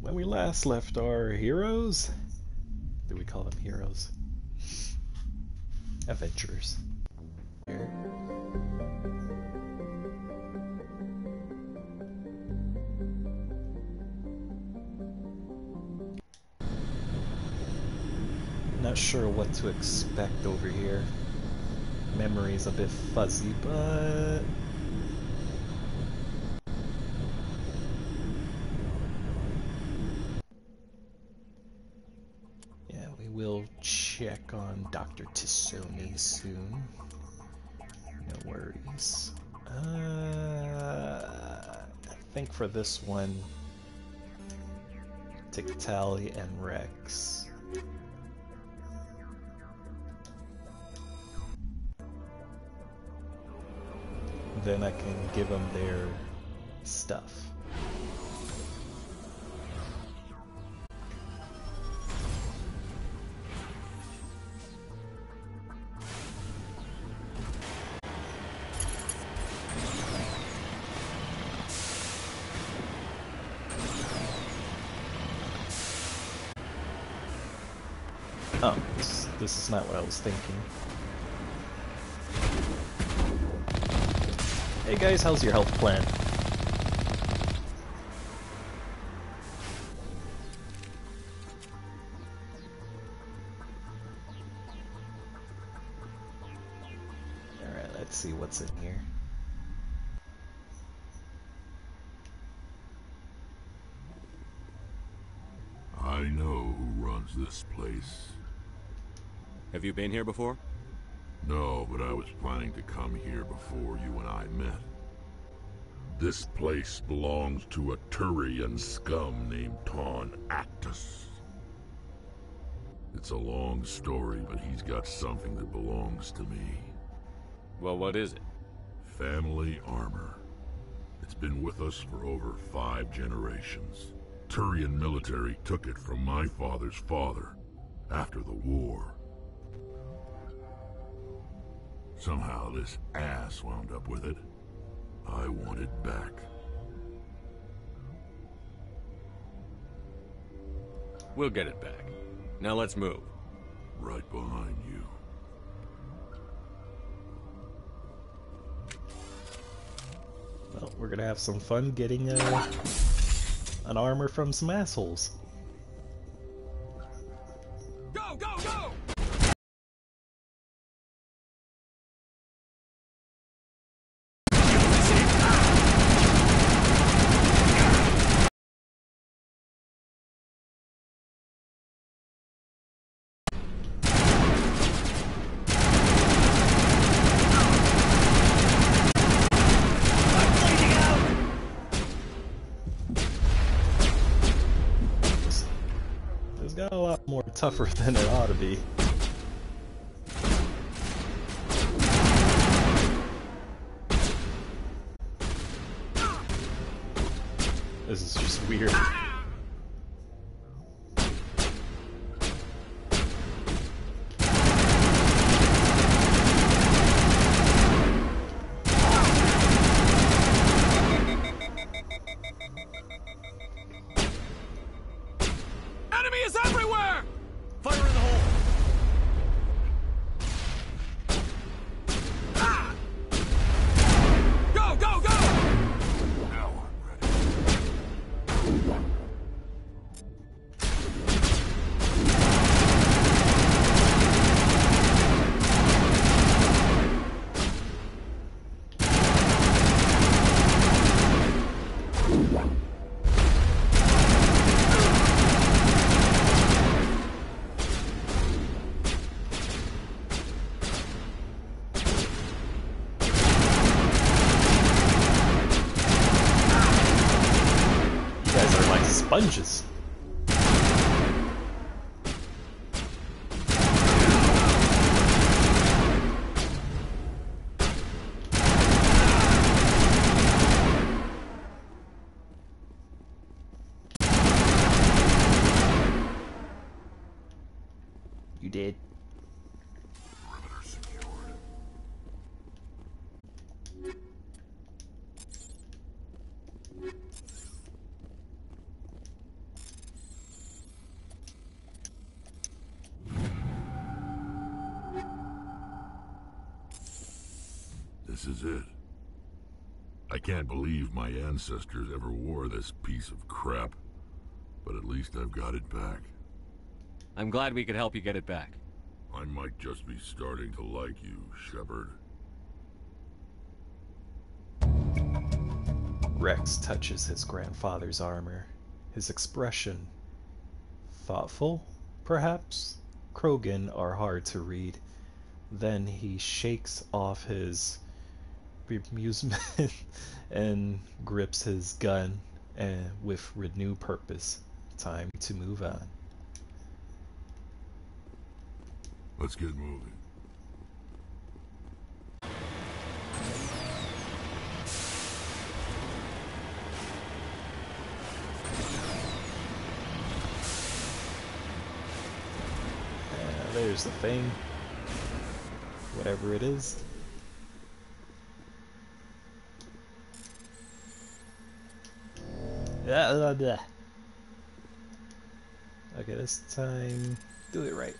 When we last left our heroes, do we call them heroes? Adventurers. Not sure what to expect over here. Memory's a bit fuzzy, but yeah, we will check on Dr. Tisoni soon. No worries. I think for this one, take Tally and Rex. Then I can give them their stuff. Oh, this is not what I was thinking. Hey guys, how's your health plan? Alright, let's see what's in here. I know who runs this place. Have you been here before? No, but I was planning to come here before you and I met. This place belongs to a Turian scum named Ton Actus. It's a long story, but he's got something that belongs to me. Well, what is it? Family armor. It's been with us for over 5 generations. Turian military took it from my father's father after the war. Somehow this ass wound up with it. I want it back. We'll get it back. Now let's move. Right behind you. Well, we're gonna have some fun getting an armor from some assholes. Go, go, go! This got a lot more tougher than it ought to be. This is just weird. Enemy is everywhere! Fire in the hole! Ah! Go, go, go! Now I'm ready. You guys are like sponges. You did. Perimeter secured. This is it. I can't believe my ancestors ever wore this piece of crap, but at least I've got it back. I'm glad we could help you get it back. I might just be starting to like you, Shepard. Rex touches his grandfather's armor. His expression, thoughtful, perhaps? Krogan are hard to read. Then he shakes off his bemusement and grips his gun with renewed purpose. Time to move on. Let's get moving. There's the thing. Whatever it is. Okay, this time, do it right.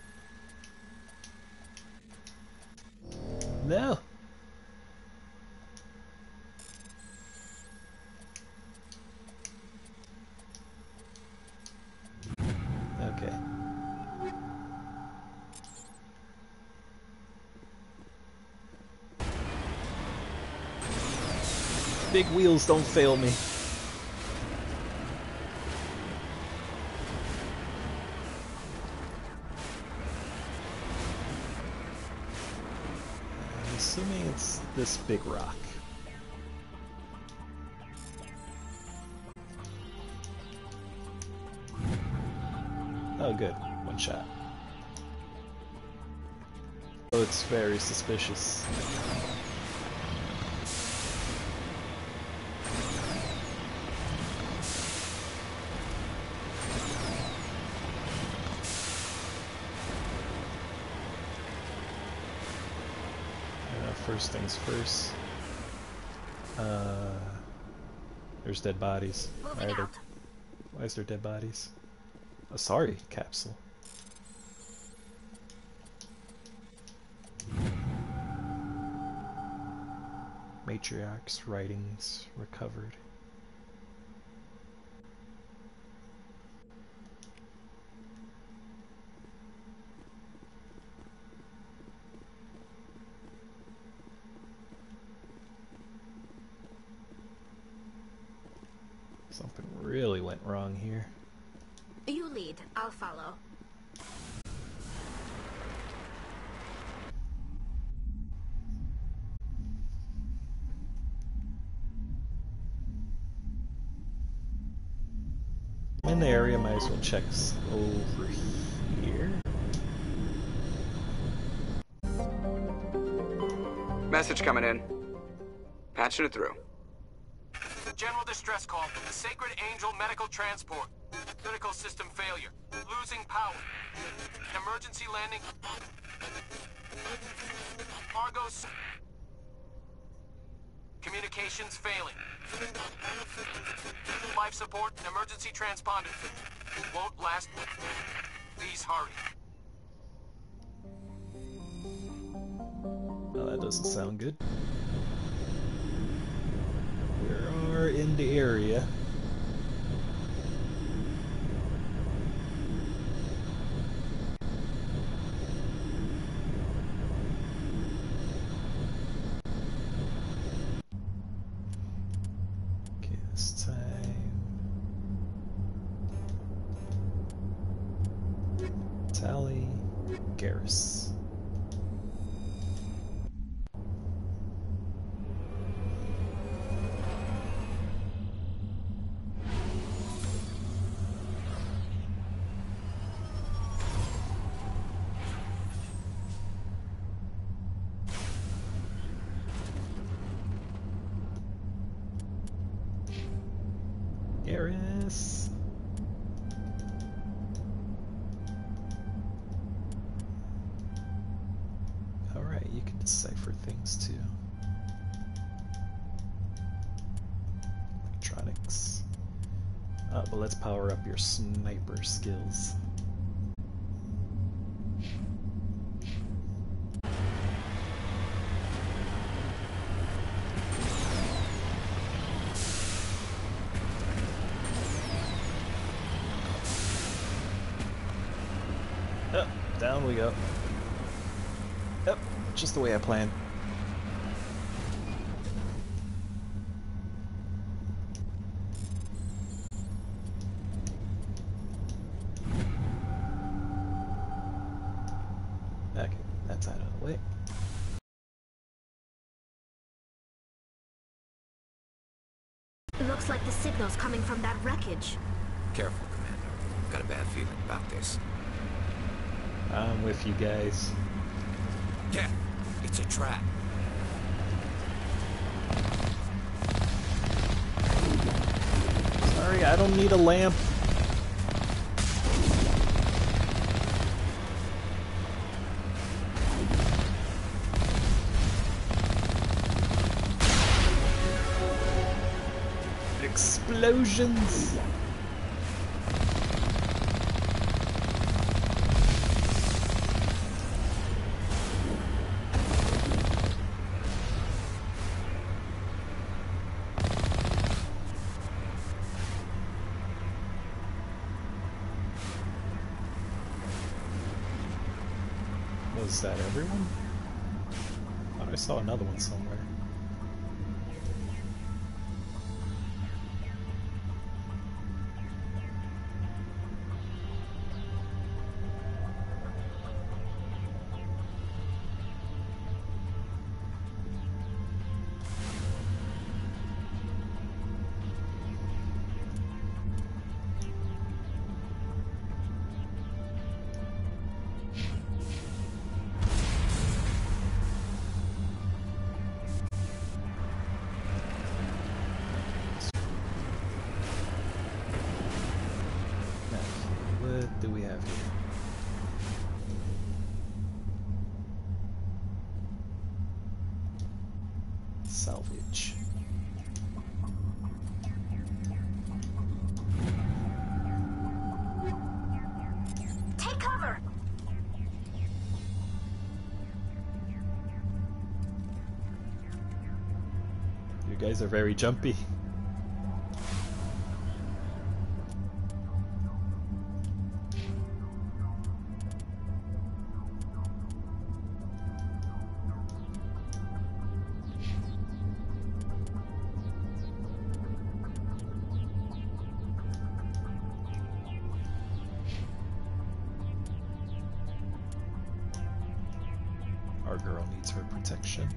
No! Okay. Big wheels don't fail me. I'm assuming it's this big rock. Oh good, one shot. Oh, it's very suspicious. First things first. There's dead bodies. Why is there dead bodies? Oh, sorry, capsule. Matriarch's writings recovered. Something really went wrong here. You lead, I'll follow. In the area, might as well check over here. Message coming in. Patching it through. General distress call from the Sacred Angel Medical Transport. Critical system failure. Losing power. Emergency landing. Cargo's... Communications failing. Life support and emergency transponder. Won't last. Please hurry. Oh, that doesn't sound good. We are in the area. Okay, this time. Tally, Garrus. Garrus. Alright, you can decipher things too. Electronics. But let's power up your sniper skills. Down we go. Yep, just the way I planned. Okay, that's out of the way. Looks like the signal's coming from that wreckage. Careful, Commander. Got a bad feeling about this. I'm with you guys. Yeah, it's a trap. Sorry, I don't need a lamp. Explosions! Was that everyone? I thought I saw another one somewhere. What do we have here? Salvage. Take cover! You guys are very jumpy. Our girl needs her protection.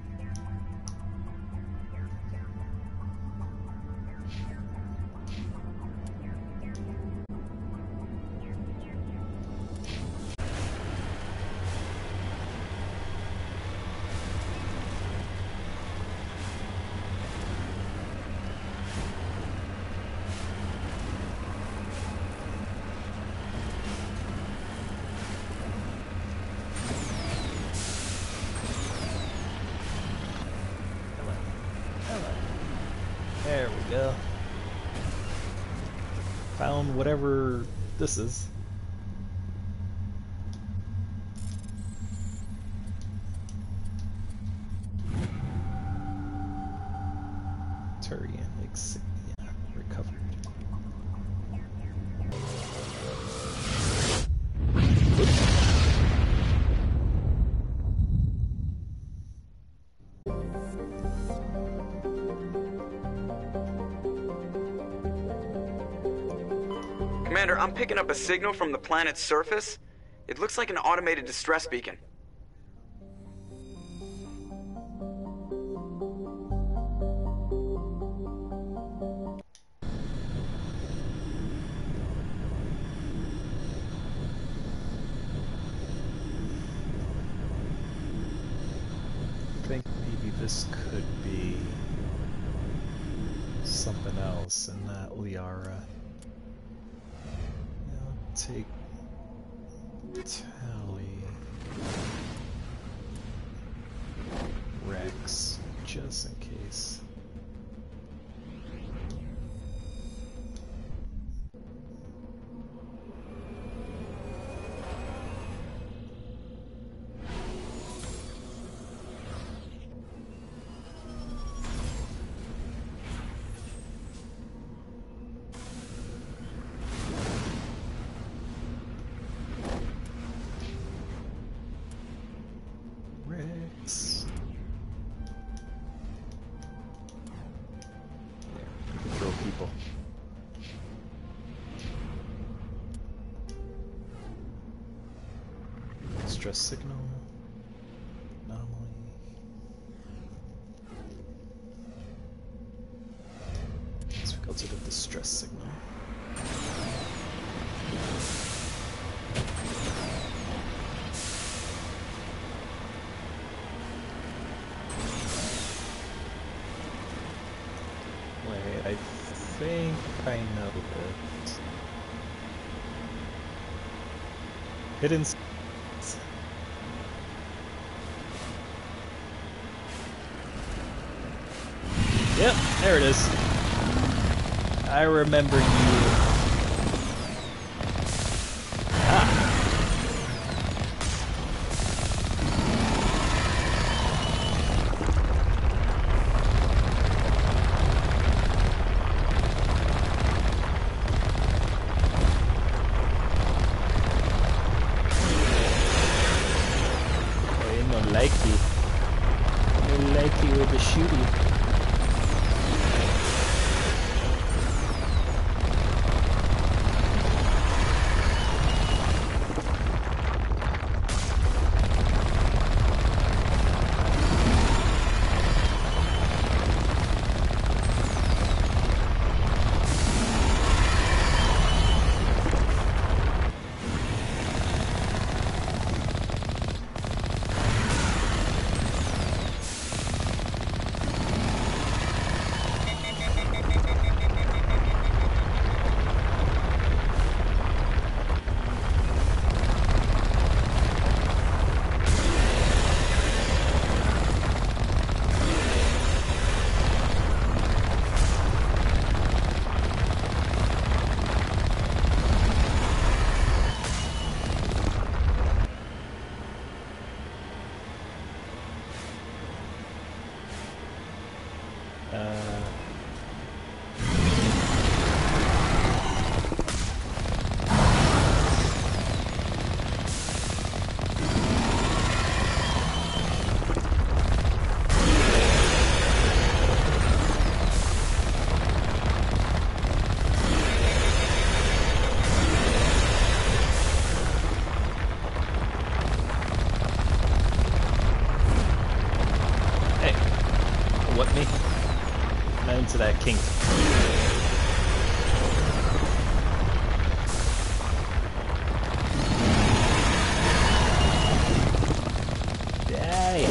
There we go. Found whatever this is. Turian insignia recovered. Commander, I'm picking up a signal from the planet's surface. It looks like an automated distress beacon. I think maybe this could be something else and not Liara. I'll take Tally, Rex, just in case. distress signal. Anomaly. Let's go to the distress signal. Wait, I think I know it. Hidden. Yep, there it is. I remember you. Ah. Oh, you no likey. No likey with the shooty. What me? Not into that kink. Die.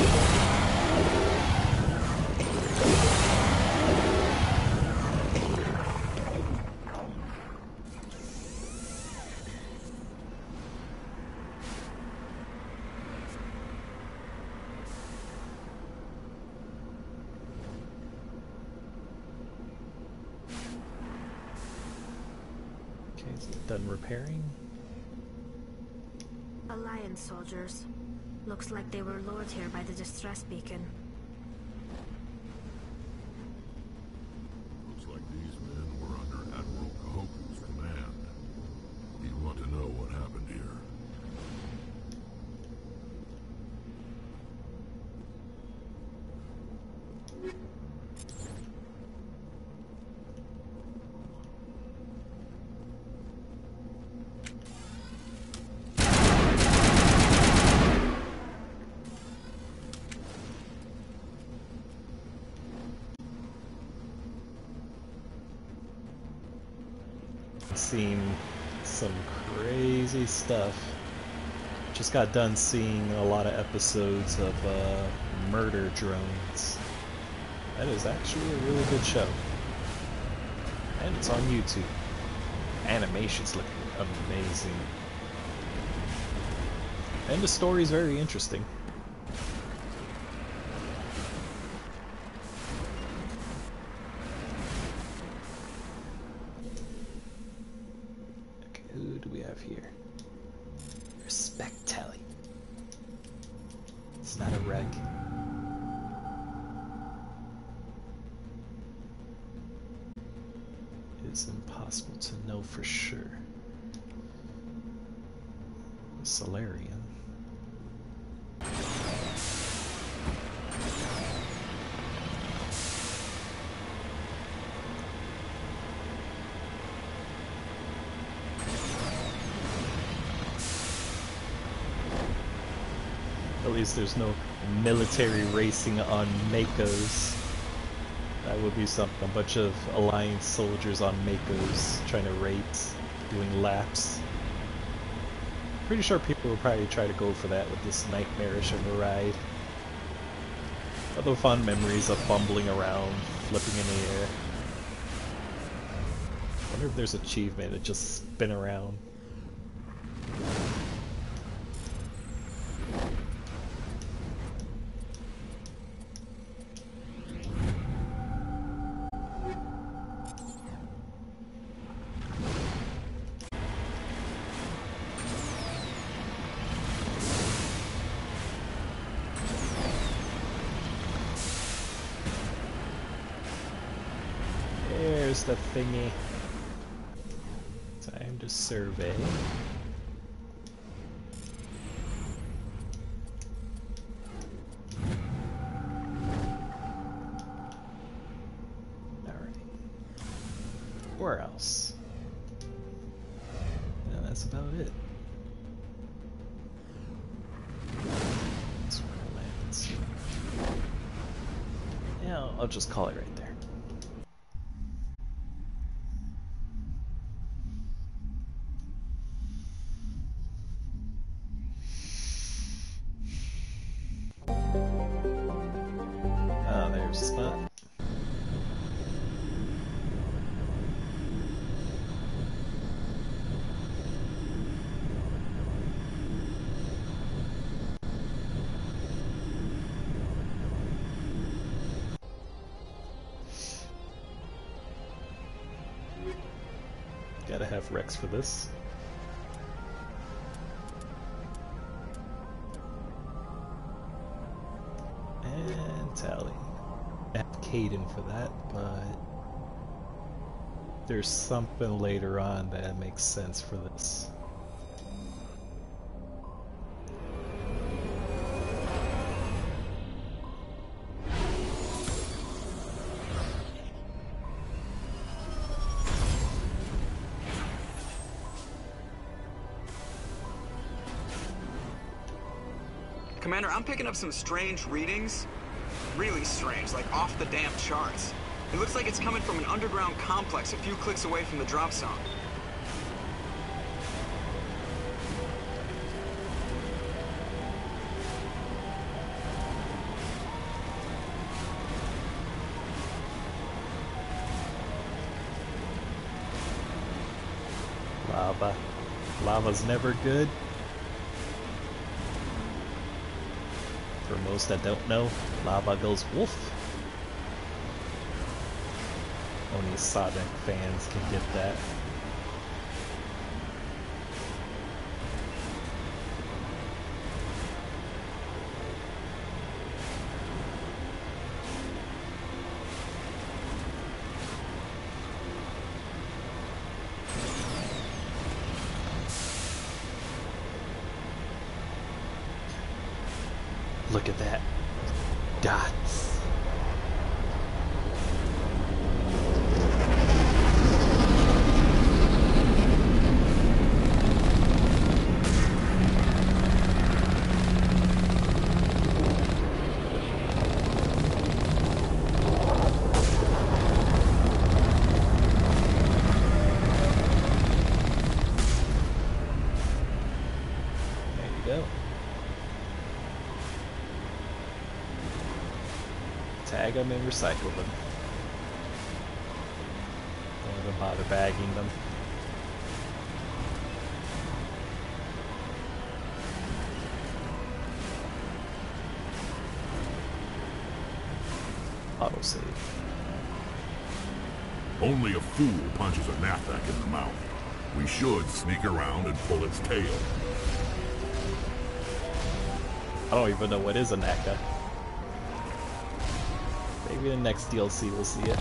Is it done repairing? Alliance soldiers. Looks like they were lured here by the distress beacon. Looks like these men were under Admiral Cahoken's command. You want to know what happened here? Seen some crazy stuff. Just got done seeing a lot of episodes of Murder Drones. That is actually a really good show. And it's on YouTube. Animation's looking amazing. And the story's very interesting. Who do we have here? Respect Telly. It's not a wreck. It's impossible to know for sure. Solarian. least there's no military racing on Makos. That would be something. A bunch of Alliance soldiers on Makos trying to race, doing laps. Pretty sure people will probably try to go for that with this nightmarish of a ride. Other fond memories of fumbling around, flipping in the air. Wonder if there's an achievement to just spin around. There's the thingy. Time to survey. Alright. Where else? Yeah, that's about it. That's where it lands. Yeah, I'll just call it right there. Oh, there's the spot. Gotta have Rex for this. And Tally. I have Caden for that, but there's something later on that makes sense for this. Commander, I'm picking up some strange readings. Really strange, like off the damn charts. It looks like it's coming from an underground complex a few clicks away from the drop zone. Lava. Lava's never good. For most that don't know, lava goes wolf. Only Sonic fans can get that. Look at that. Dots. There you go. Tag them and recycle them. Don't even bother bagging them. Autosave. Only a fool punches a knapsack in the mouth. We should sneak around and pull its tail. I don't even know what is a NACA. Maybe the next DLC we'll see it.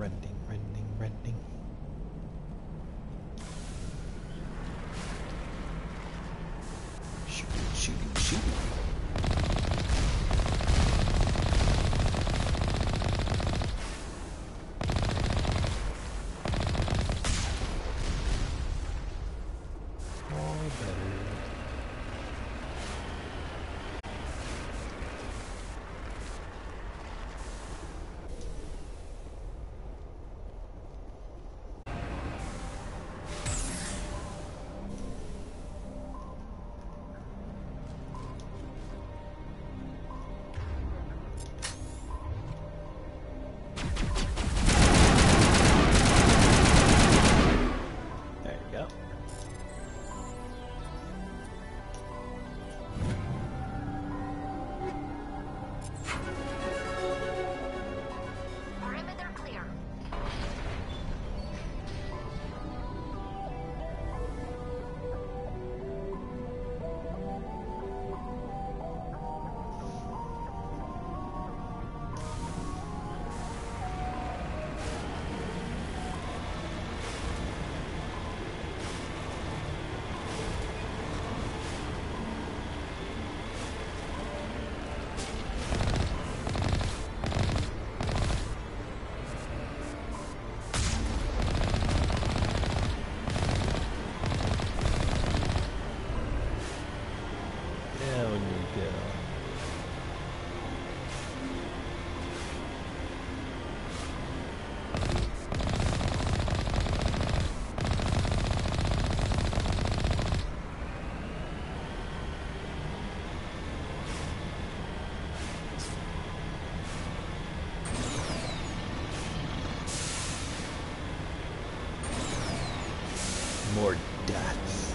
Rending, rending, rending. Shooting, shooting, shooting. All better. There you go. Perimeter clear. Down you go. More deaths.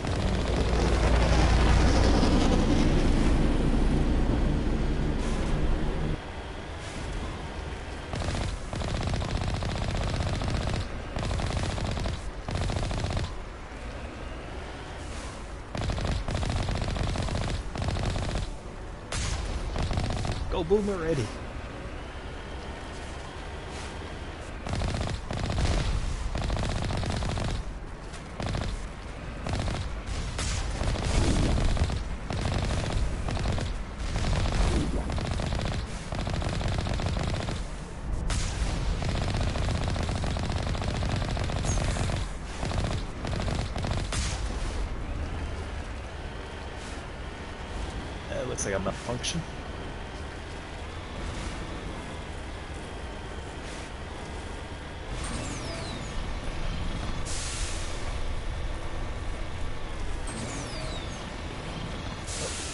Go boom already. Looks like I'm malfunction.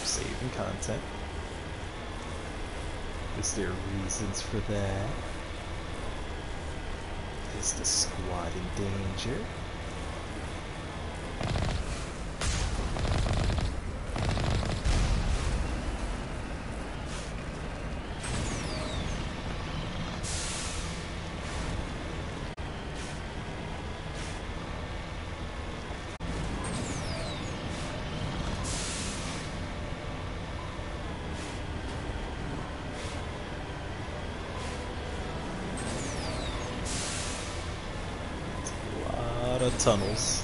Saving content. Is there reasons for that? Is the squad in danger? Of tunnels.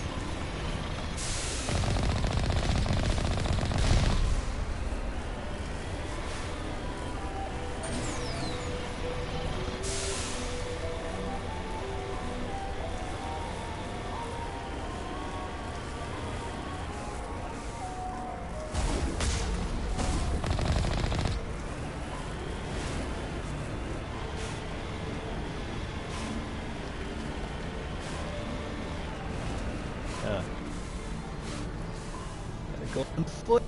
Gotta go on foot.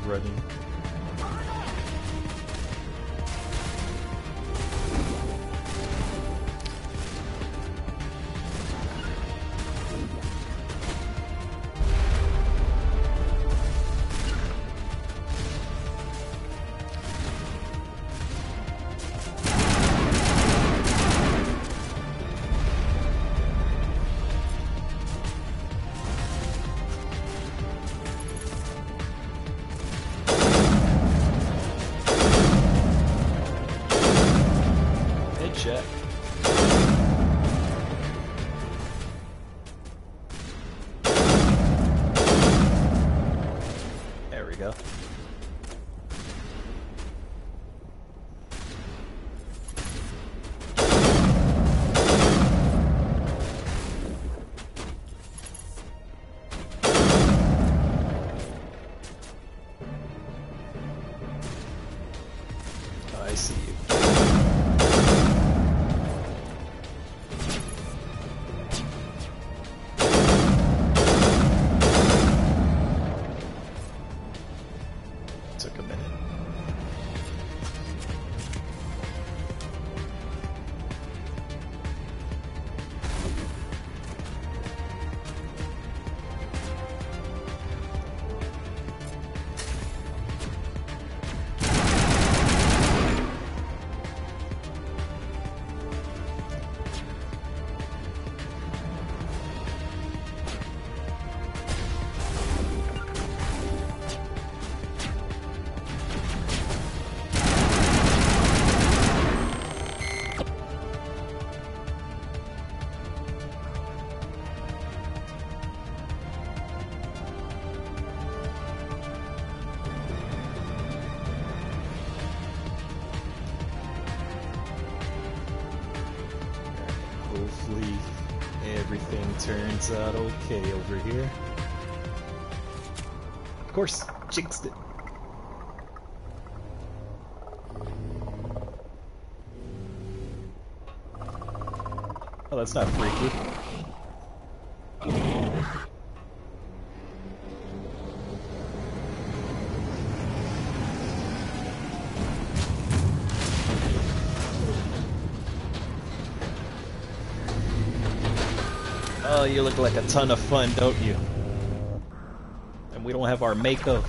running. Check. There we go. Oh, I see you. Took a minute. Hopefully everything turns out okay over here. Of course, jinxed it. Oh, that's not freaky. Oh, you look like a ton of fun, don't you? And we don't have our Mako.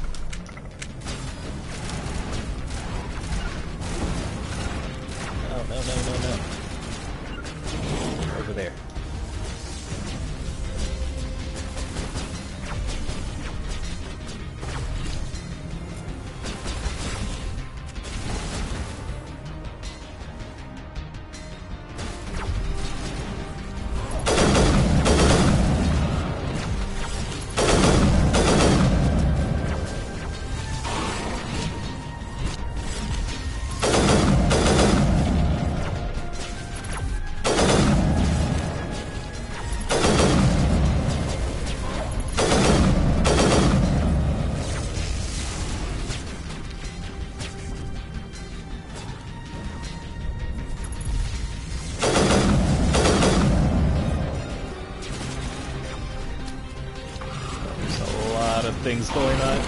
Oh, no, no, no, no. Over there. Things going on.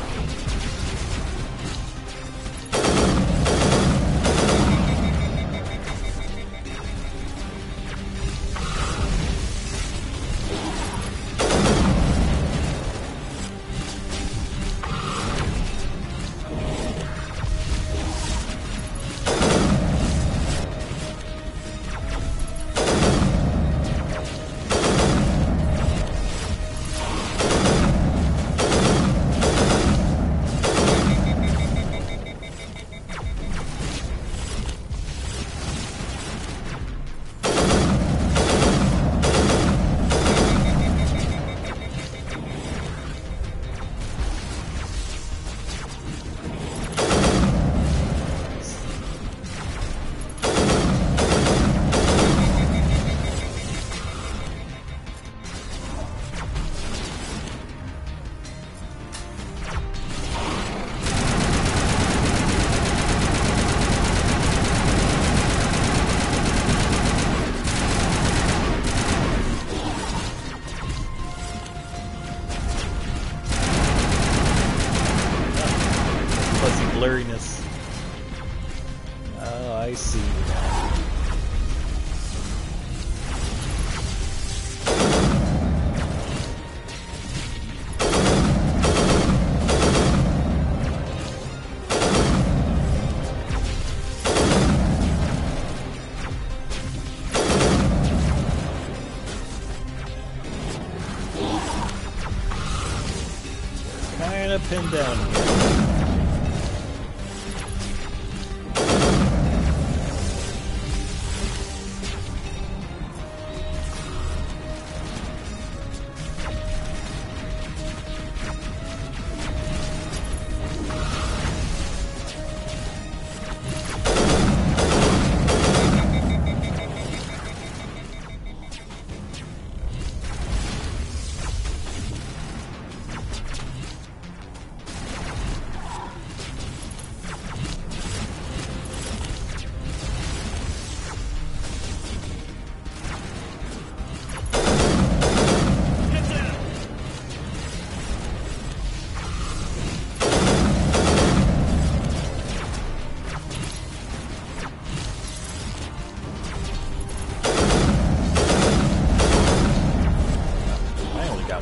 pin down here.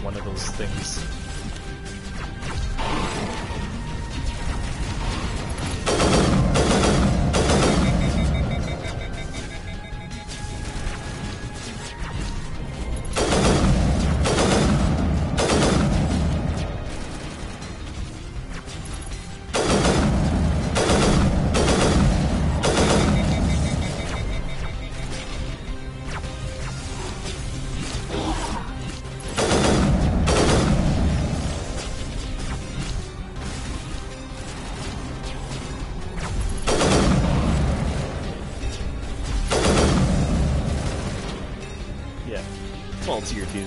One of those things. Yeah, fall to your doom.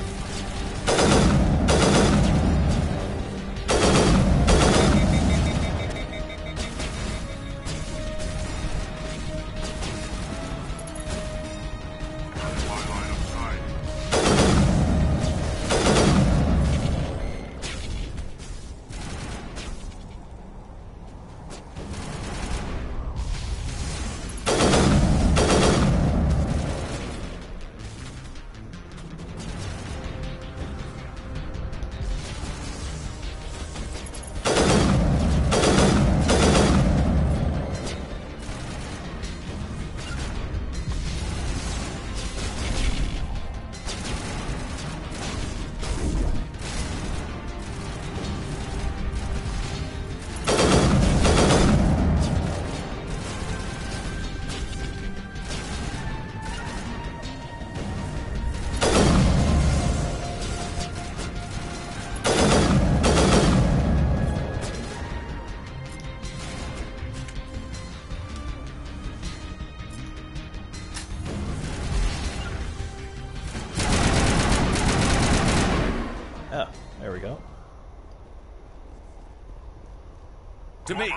Oh, there we go. To me.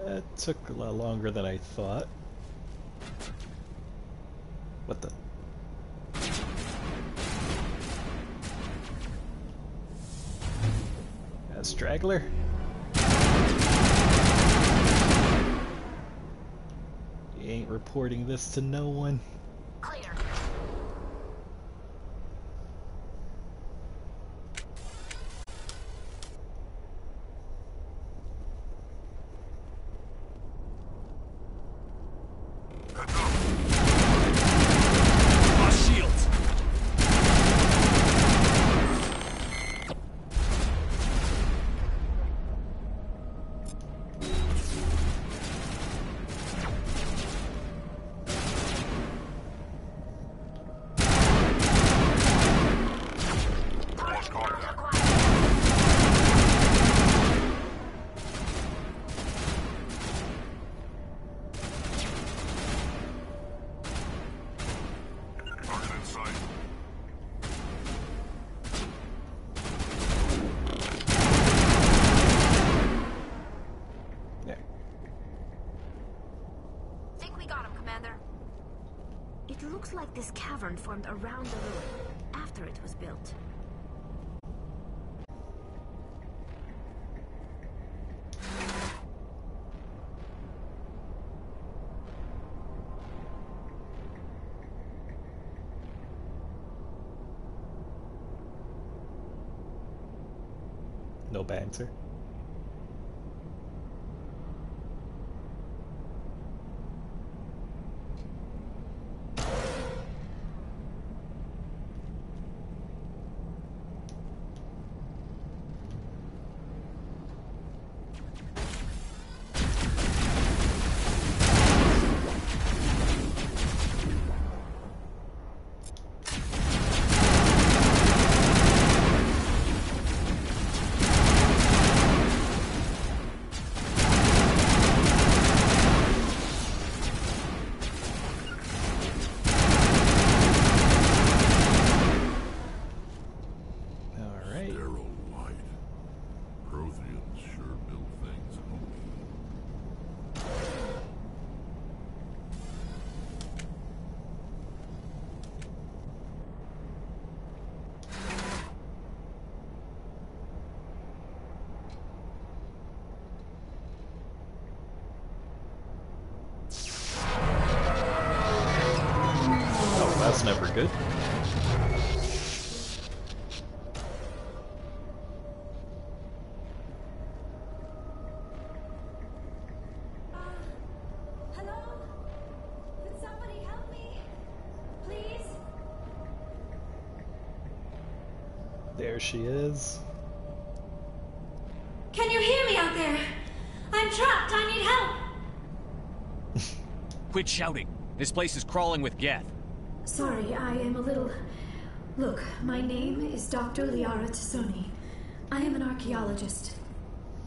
It took a lot longer than I thought. What the? A straggler? You ain't reporting this to no one. Clear. It looks like this cavern formed around the ruin, after it was built. No banter. That's never good. Hello? Could somebody help me? Please? There she is. Can you hear me out there? I'm trapped. I need help. Quit shouting. This place is crawling with geth. Sorry, I am a little... Look, my name is Dr. Liara Tassoni. I am an archaeologist.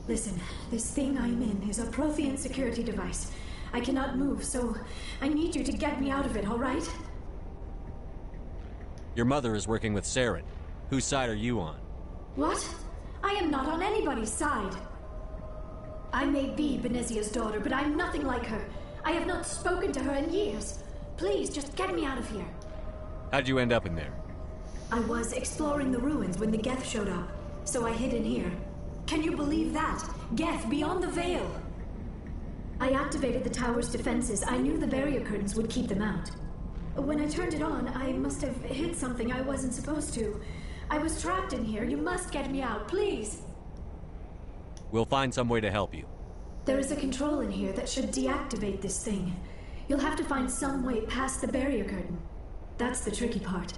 Listen, this thing I'm in is a Prothean security device. I cannot move, so I need you to get me out of it, all right? Your mother is working with Saren. Whose side are you on? What? I am not on anybody's side. I may be Benezia's daughter, but I'm nothing like her. I have not spoken to her in years. Please, just get me out of here. How'd you end up in there? I was exploring the ruins when the geth showed up, so I hid in here. Can you believe that? Geth beyond the veil! I activated the tower's defenses. I knew the barrier curtains would keep them out. When I turned it on, I must have hit something I wasn't supposed to. I was trapped in here. You must get me out, please! We'll find some way to help you. There is a control in here that should deactivate this thing. You'll have to find some way past the barrier curtain. That's the tricky part.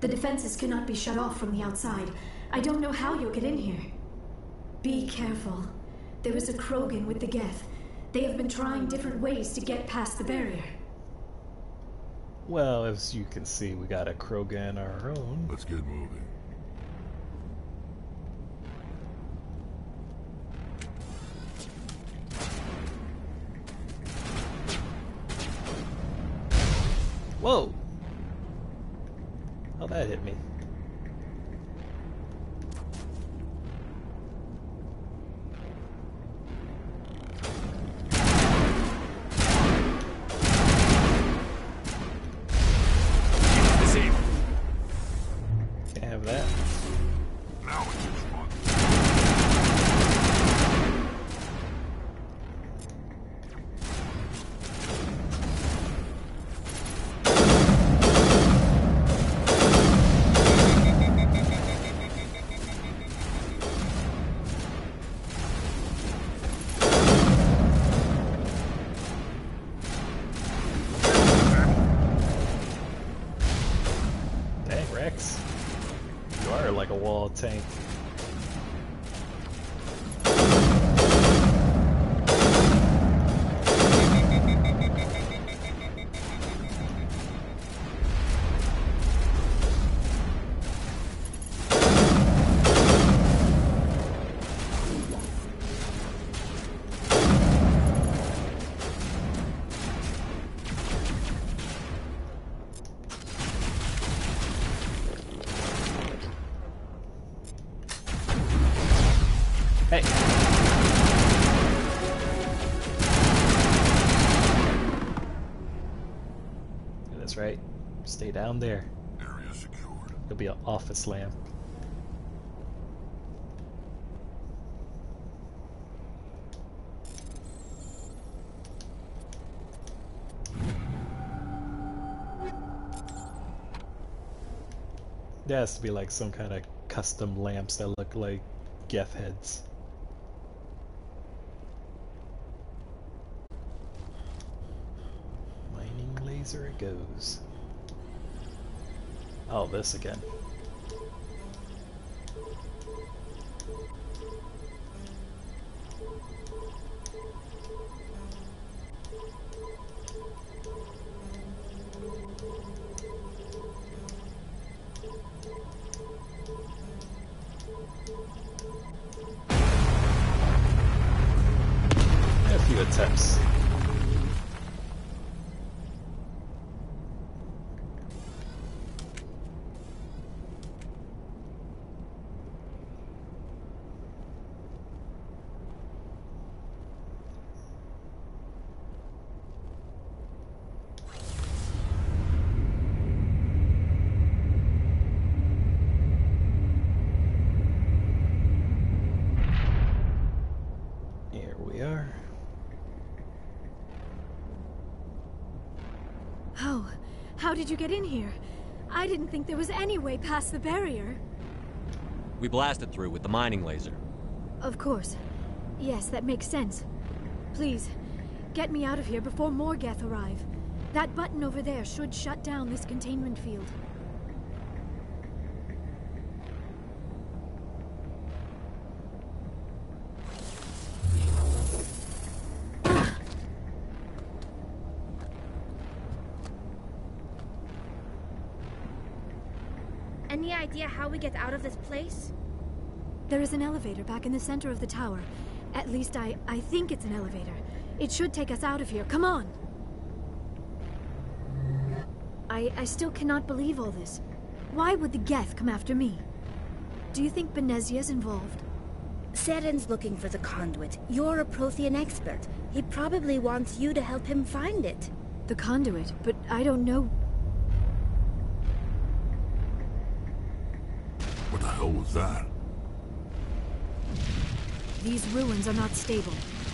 The defenses cannot be shut off from the outside. I don't know how you'll get in here. Be careful. There is a Krogan with the geth. They have been trying different ways to get past the barrier. Well, as you can see, we got a Krogan our own. Let's get moving. Whoa! Oh, that hit me. Disabled. Can't have that. Now it gets fun. Dang, Rex. You are like a wall tank. Hey. That's right. Stay down there. Area secured. It'll be an office lamp. There has to be like some kind of custom lamps that look like geth heads. Mining laser it goes. Oh, this again. A few attempts. Here we are. How did you get in here? I didn't think there was any way past the barrier. We blasted through with the mining laser. Of course. Yes, that makes sense. Please, get me out of here before more geth arrive. That button over there should shut down this containment field. Any idea how we get out of this place? There is an elevator back in the center of the tower. At least I think it's an elevator. It should take us out of here. Come on! I still cannot believe all this. Why would the geth come after me? Do you think Benezia's involved? Seren's looking for the conduit. You're a Prothean expert. He probably wants you to help him find it. The conduit? But I don't know... What the hell was that? These ruins are not stable.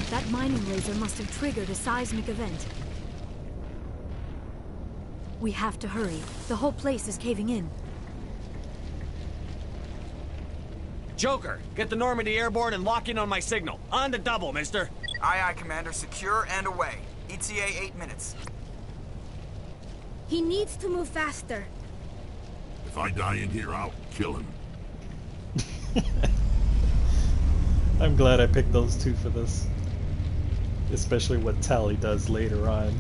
That mining laser must have triggered a seismic event. We have to hurry. The whole place is caving in. Joker, get the Normandy airborne and lock in on my signal. On to double, mister. Aye, aye, Commander. Secure and away. ETA 8 minutes. He needs to move faster. If I die in here, I'll kill him. I'm glad I picked those two for this. Especially what Tally does later on.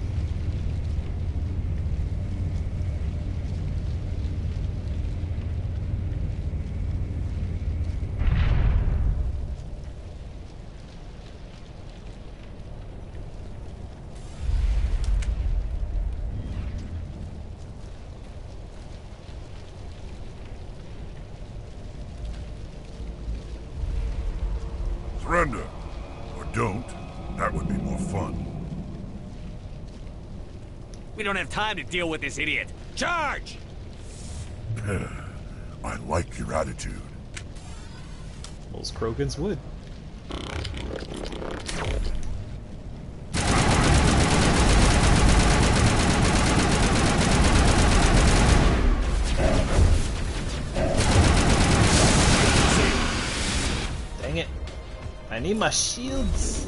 Surrender. Or don't. That would be more fun. We don't have time to deal with this idiot. Charge! I like your attitude. Most Krogans would. Dang it. I need my shields.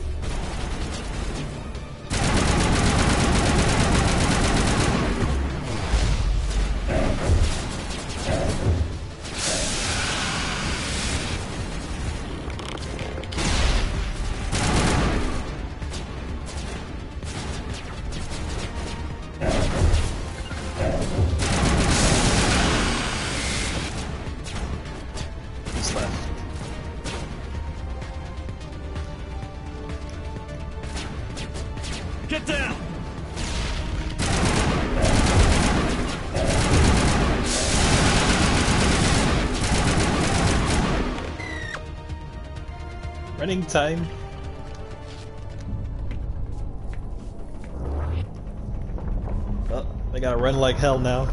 Who's left? Get down! Running time. Oh, they gotta run like hell now.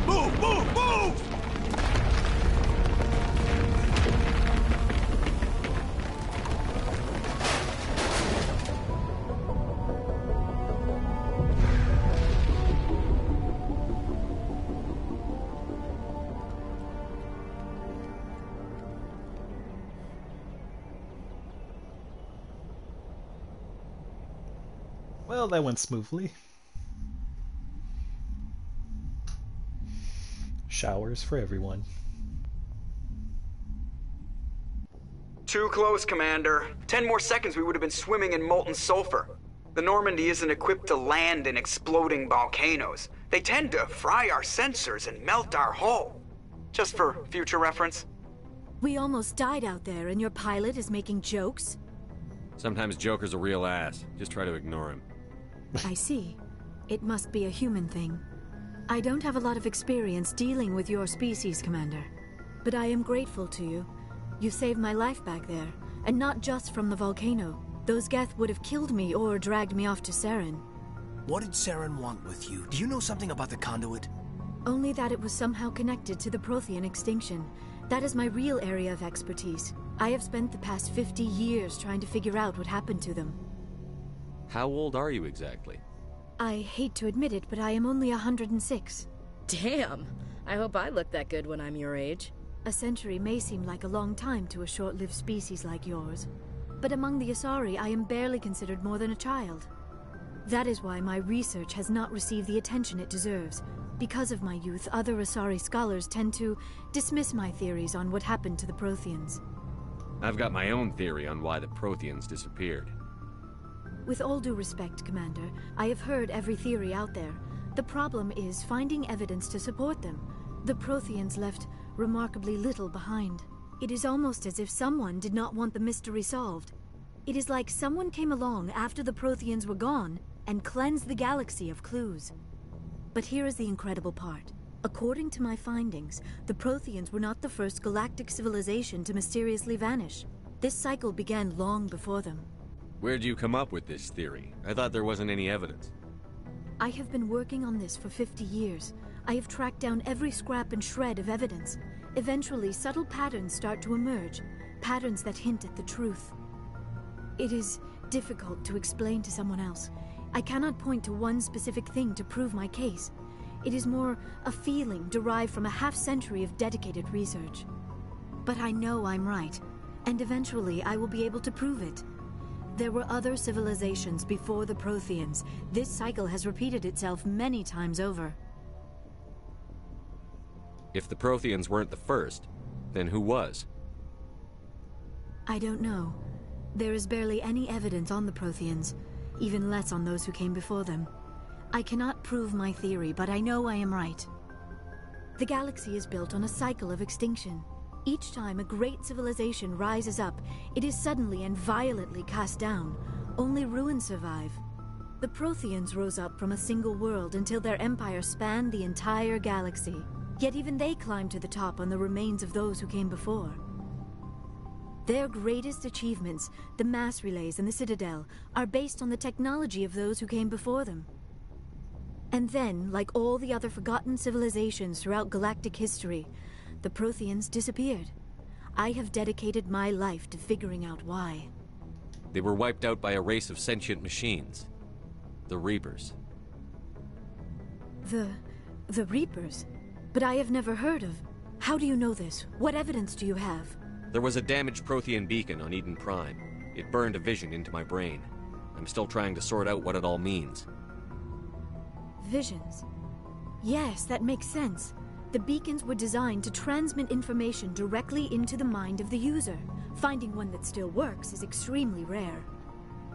Move! Move! Move! Well, that went smoothly. Showers for everyone. Too close, Commander. 10 more seconds we would have been swimming in molten sulfur. The Normandy isn't equipped to land in exploding volcanoes. They tend to fry our sensors and melt our hull. Just for future reference. We almost died out there and your pilot is making jokes? Sometimes Joker's a real ass. Just try to ignore him. I see. It must be a human thing. I don't have a lot of experience dealing with your species, Commander. But I am grateful to you. You saved my life back there, and not just from the volcano. Those geth would have killed me or dragged me off to Saren. What did Saren want with you? Do you know something about the conduit? Only that it was somehow connected to the Prothean extinction. That is my real area of expertise. I have spent the past 50 years trying to figure out what happened to them. How old are you exactly? I hate to admit it, but I am only 106. Damn! I hope I look that good when I'm your age. A century may seem like a long time to a short-lived species like yours. But among the Asari, I am barely considered more than a child. That is why my research has not received the attention it deserves. Because of my youth, other Asari scholars tend to dismiss my theories on what happened to the Protheans. I've got my own theory on why the Protheans disappeared. With all due respect, Commander, I have heard every theory out there. The problem is finding evidence to support them. The Protheans left remarkably little behind. It is almost as if someone did not want the mystery solved. It is like someone came along after the Protheans were gone and cleansed the galaxy of clues. But here is the incredible part. According to my findings, the Protheans were not the first galactic civilization to mysteriously vanish. This cycle began long before them. Where'd you come up with this theory? I thought there wasn't any evidence. I have been working on this for 50 years. I have tracked down every scrap and shred of evidence. Eventually, subtle patterns start to emerge, patterns that hint at the truth. It is difficult to explain to someone else. I cannot point to one specific thing to prove my case. It is more a feeling derived from a half-century of dedicated research. But I know I'm right, and eventually I will be able to prove it. There were other civilizations before the Protheans. This cycle has repeated itself many times over. If the Protheans weren't the first, then who was? I don't know. There is barely any evidence on the Protheans, even less on those who came before them. I cannot prove my theory, but I know I am right. The galaxy is built on a cycle of extinction. Each time a great civilization rises up, it is suddenly and violently cast down. Only ruins survive. The Protheans rose up from a single world until their empire spanned the entire galaxy. Yet even they climbed to the top on the remains of those who came before. Their greatest achievements, the mass relays and the Citadel, are based on the technology of those who came before them. And then, like all the other forgotten civilizations throughout galactic history, the Protheans disappeared. I have dedicated my life to figuring out why. They were wiped out by a race of sentient machines. The Reapers. The Reapers? But I have never heard of... How do you know this? What evidence do you have? There was a damaged Prothean beacon on Eden Prime. It burned a vision into my brain. I'm still trying to sort out what it all means. Visions. Yes, that makes sense. The beacons were designed to transmit information directly into the mind of the user. Finding one that still works is extremely rare.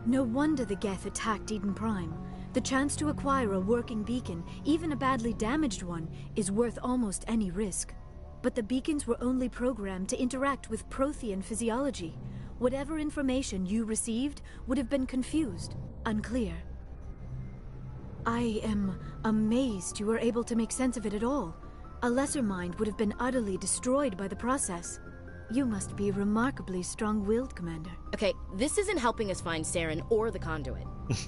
No wonder the Geth attacked Eden Prime. The chance to acquire a working beacon, even a badly damaged one, is worth almost any risk. But the beacons were only programmed to interact with Prothean physiology. Whatever information you received would have been confused, unclear. I am amazed you were able to make sense of it at all. A lesser mind would have been utterly destroyed by the process. You must be remarkably strong-willed, Commander. Okay, this isn't helping us find Saren or the conduit.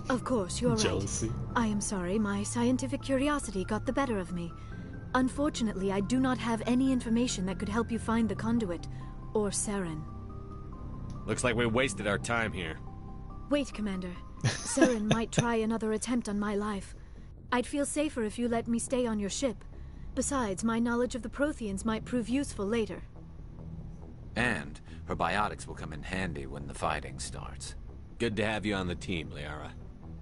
Of course, you're Jealousy. right. I am sorry, my scientific curiosity got the better of me. Unfortunately, I do not have any information that could help you find the conduit, or Saren. Looks like we wasted our time here. Wait, Commander. Saren might try another attempt on my life. I'd feel safer if you let me stay on your ship. Besides, my knowledge of the Protheans might prove useful later. And her biotics will come in handy when the fighting starts. Good to have you on the team, Liara.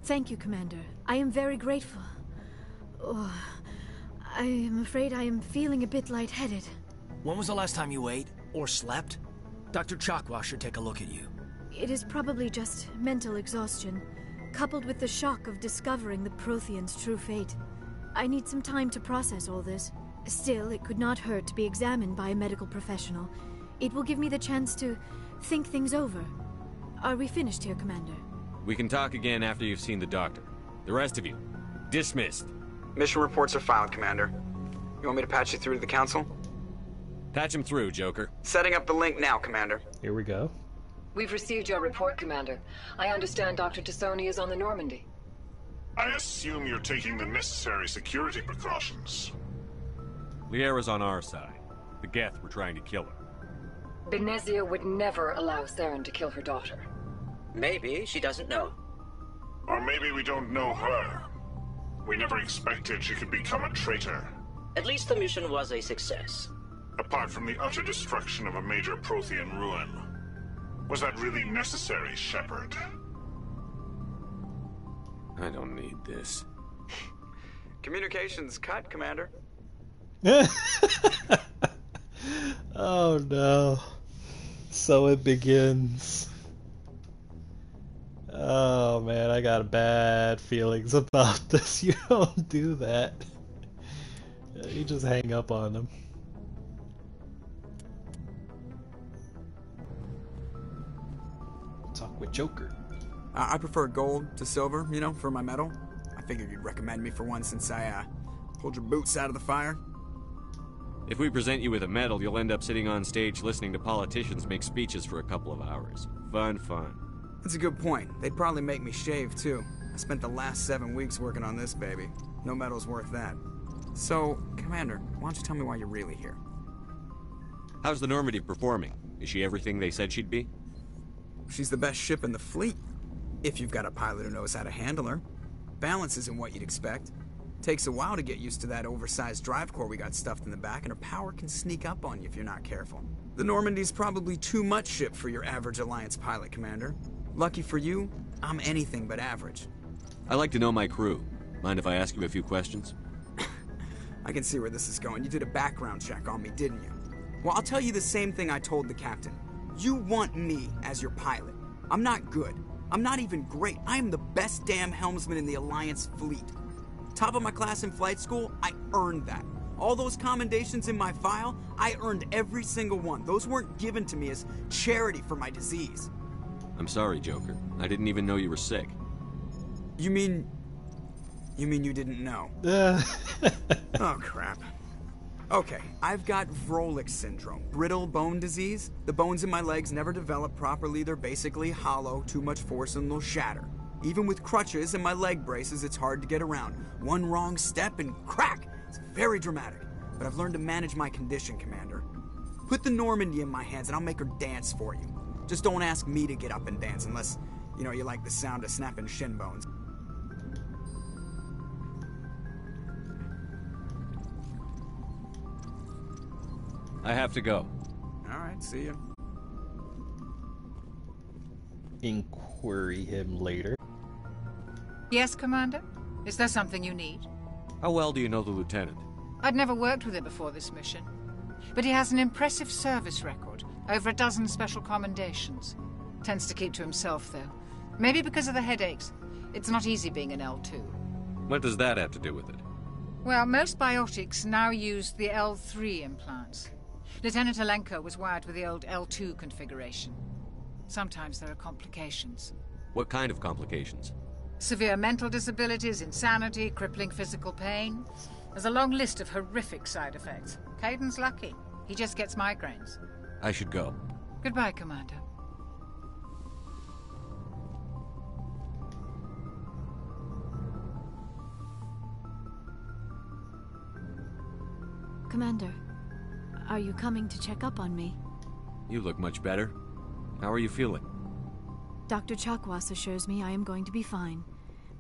Thank you, Commander. I am very grateful. Oh, I am afraid I am feeling a bit lightheaded. When was the last time you ate? Or slept? Dr. Chakwa should take a look at you. It is probably just mental exhaustion, coupled with the shock of discovering the Protheans' true fate. I need some time to process all this. Still, it could not hurt to be examined by a medical professional. It will give me the chance to think things over. Are we finished here, Commander? We can talk again after you've seen the doctor. The rest of you, dismissed. Mission reports are filed, Commander. You want me to patch you through to the Council? Patch him through, Joker. Setting up the link now, Commander. Here we go. We've received your report, Commander. I understand Dr. Tassoni is on the Normandy. I assume you're taking the necessary security precautions. Liara's on our side. The Geth were trying to kill her. Benezia would never allow Saren to kill her daughter. Maybe she doesn't know. Or maybe we don't know her. We never expected she could become a traitor. At least the mission was a success. Apart from the utter destruction of a major Prothean ruin. Was that really necessary, Shepard? I don't need this. Communications cut, Commander. Oh no. So it begins. Oh man, I got bad feelings about this. You don't do that. You just hang up on them. Talk with Joker. I prefer gold to silver, you know, for my medal. I figured you'd recommend me for one since I pulled your boots out of the fire. If we present you with a medal, you'll end up sitting on stage listening to politicians make speeches for a couple of hours. Fun, fun. That's a good point. They'd probably make me shave, too. I spent the last 7 weeks working on this baby. No medal's worth that. So, Commander, why don't you tell me why you're really here? How's the Normandy performing? Is she everything they said she'd be? She's the best ship in the fleet. If you've got a pilot who knows how to handle her. Balance isn't what you'd expect. Takes a while to get used to that oversized drive core we got stuffed in the back, and her power can sneak up on you if you're not careful. The Normandy's probably too much ship for your average Alliance pilot, Commander. Lucky for you, I'm anything but average. I like to know my crew. Mind if I ask you a few questions? I can see where this is going. You did a background check on me, didn't you? Well, I'll tell you the same thing I told the captain. You want me as your pilot. I'm not good. I'm not even great. I am the best damn helmsman in the Alliance fleet. Top of my class in flight school, I earned that. All those commendations in my file, I earned every single one. Those weren't given to me as charity for my disease. I'm sorry, Joker. I didn't even know you were sick. You mean you didn't know? Oh, crap. Okay, I've got Vrolik syndrome, brittle bone disease. The bones in my legs never develop properly. They're basically hollow, too much force and they'll shatter. Even with crutches and my leg braces, it's hard to get around. One wrong step and crack! It's very dramatic. But I've learned to manage my condition, Commander. Put the Normandy in my hands and I'll make her dance for you. Just don't ask me to get up and dance unless, you know, you like the sound of snapping shin bones. I have to go. Alright, see ya. Inquiry him later. Yes, Commander? Is there something you need? How well do you know the Lieutenant? I'd never worked with him before this mission. But he has an impressive service record. Over a dozen special commendations. Tends to keep to himself, though. Maybe because of the headaches. It's not easy being an L2. What does that have to do with it? Well, most biotics now use the L3 implants. Lieutenant Alenko was wired with the old L2 configuration. Sometimes there are complications. What kind of complications? Severe mental disabilities, insanity, crippling physical pain. There's a long list of horrific side effects. Caden's lucky. He just gets migraines. I should go. Goodbye, Commander. Commander, are you coming to check up on me? You look much better. How are you feeling? Dr. Chakwas assures me I am going to be fine.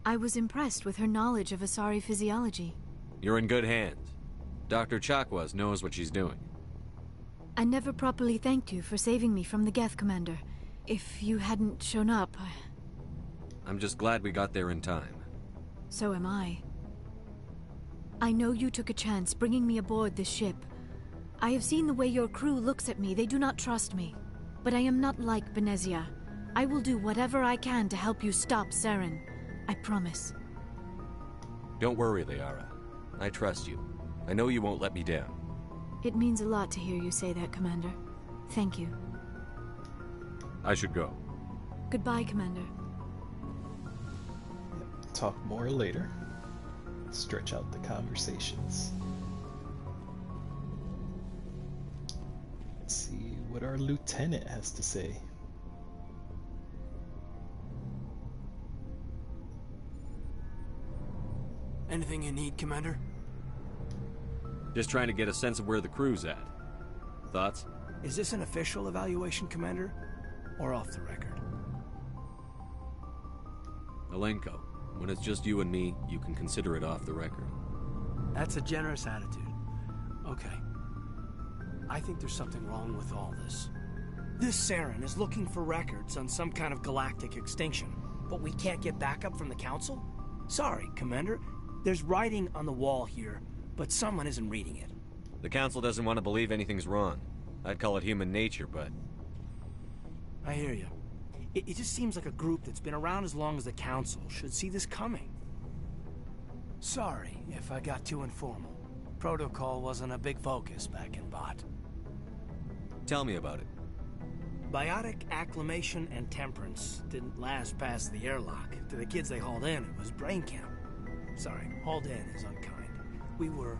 I was impressed with her knowledge of Asari physiology. You're in good hands. Dr. Chakwas knows what she's doing. I never properly thanked you for saving me from the Geth, Commander. If you hadn't shown up, I'm just glad we got there in time. So am I. I know you took a chance bringing me aboard this ship. I have seen the way your crew looks at me. They do not trust me. But I am not like Benezia. I will do whatever I can to help you stop Saren. I promise. Don't worry, Liara. I trust you. I know you won't let me down. It means a lot to hear you say that, Commander. Thank you. I should go. Goodbye, Commander. Talk more later. Stretch out the conversations. Let's see what our lieutenant has to say. Anything you need, Commander? Just trying to get a sense of where the crew's at. Thoughts? Is this an official evaluation, Commander? Or off the record? Alenko, when it's just you and me, you can consider it off the record. That's a generous attitude. Okay. I think there's something wrong with all this. This Saren is looking for records on some kind of galactic extinction, but we can't get backup from the Council? Sorry, Commander. There's writing on the wall here, but someone isn't reading it. The Council doesn't want to believe anything's wrong. I'd call it human nature, but... I hear you. It just seems like a group that's been around as long as the Council should see this coming. Sorry if I got too informal. Protocol wasn't a big focus back in Bot. Tell me about it. Biotic acclimation and temperance didn't last past the airlock. To the kids they hauled in, it was brain camp. Sorry, hauled in is unkind. We were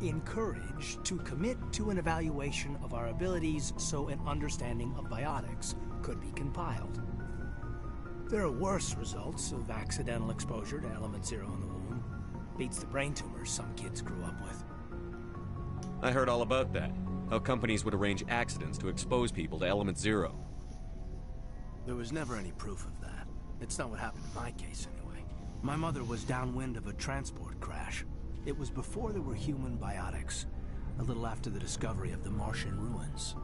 encouraged to commit to an evaluation of our abilities so an understanding of biotics could be compiled. There are worse results of accidental exposure to element 0 in the womb. Beats the brain tumors some kids grew up with. I heard all about that. How companies would arrange accidents to expose people to element 0. There was never any proof of that. It's not what happened in my case, anyway. My mother was downwind of a transport crash. It was before there were human biotics, a little after the discovery of the Martian ruins.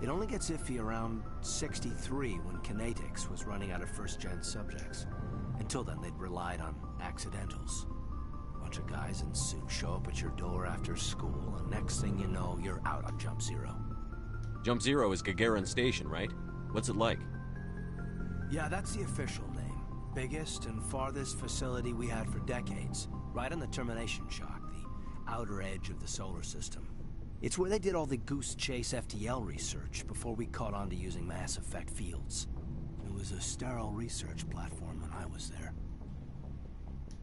It only gets iffy around 63 when Kinetics was running out of first-gen subjects. Until then, they'd relied on accidentals. Bunch of guys in suits show up at your door after school, and next thing you know, you're out on Jump Zero. Jump Zero is Gagarin Station, right? What's it like? Yeah, that's the official name. Biggest and farthest facility we had for decades. Right on the termination shock, the outer edge of the solar system. It's where they did all the Goose Chase FTL research before we caught on to using mass effect fields. It was a sterile research platform when I was there.